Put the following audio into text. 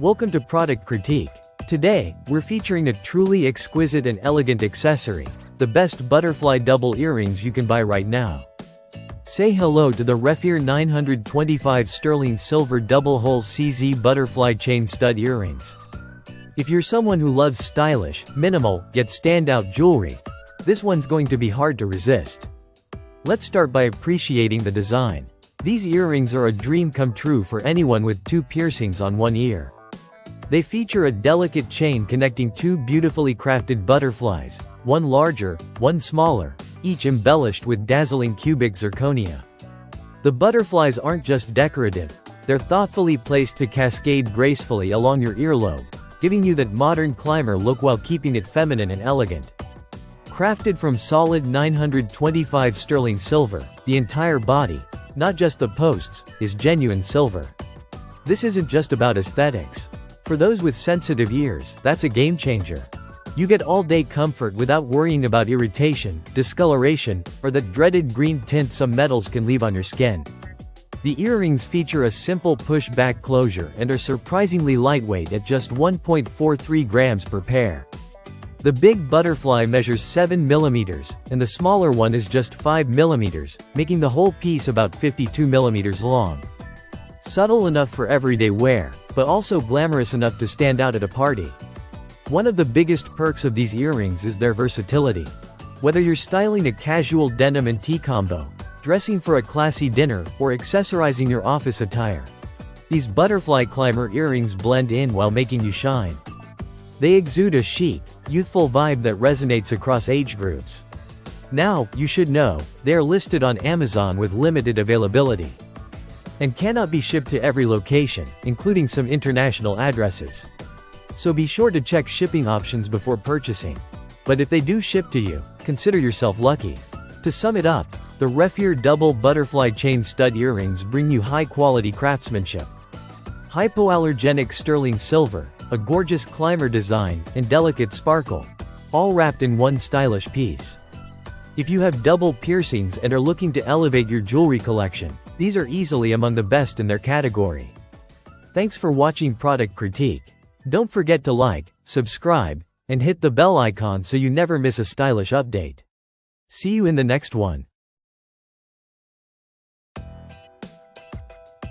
Welcome to Product Critique. Today, we're featuring a truly exquisite and elegant accessory, the best butterfly double earrings you can buy right now. Say hello to the Reffeer 925 sterling silver double-hole CZ butterfly chain stud earrings. If you're someone who loves stylish, minimal, yet standout jewelry, this one's going to be hard to resist. Let's start by appreciating the design. These earrings are a dream come true for anyone with two piercings on one ear. They feature a delicate chain connecting two beautifully crafted butterflies, one larger, one smaller, each embellished with dazzling cubic zirconia. The butterflies aren't just decorative, they're thoughtfully placed to cascade gracefully along your earlobe, giving you that modern climber look while keeping it feminine and elegant. Crafted from solid 925 sterling silver, the entire body, not just the posts, is genuine silver. This isn't just about aesthetics. For those with sensitive ears, that's a game changer. You get all-day comfort without worrying about irritation, discoloration, or that dreaded green tint some metals can leave on your skin. The earrings feature a simple push-back closure and are surprisingly lightweight at just 1.43 grams per pair. The big butterfly measures 7 mm, and the smaller one is just 5 mm, making the whole piece about 52 mm long. Subtle enough for everyday wear, but also glamorous enough to stand out at a party. One of the biggest perks of these earrings is their versatility. Whether you're styling a casual denim and tee combo, dressing for a classy dinner, or accessorizing your office attire, these butterfly climber earrings blend in while making you shine. They exude a chic, youthful vibe that resonates across age groups. Now, you should know, they are listed on Amazon with limited availability and cannot be shipped to every location, including some international addresses. So be sure to check shipping options before purchasing. But if they do ship to you, consider yourself lucky. To sum it up, the Reffeer double butterfly chain stud earrings bring you high-quality craftsmanship. Hypoallergenic sterling silver, a gorgeous climber design, and delicate sparkle, all wrapped in one stylish piece. If you have double piercings and are looking to elevate your jewelry collection, these are easily among the best in their category. Thanks for watching Product Critique. Don't forget to like, subscribe, and hit the bell icon so you never miss a stylish update. See you in the next one.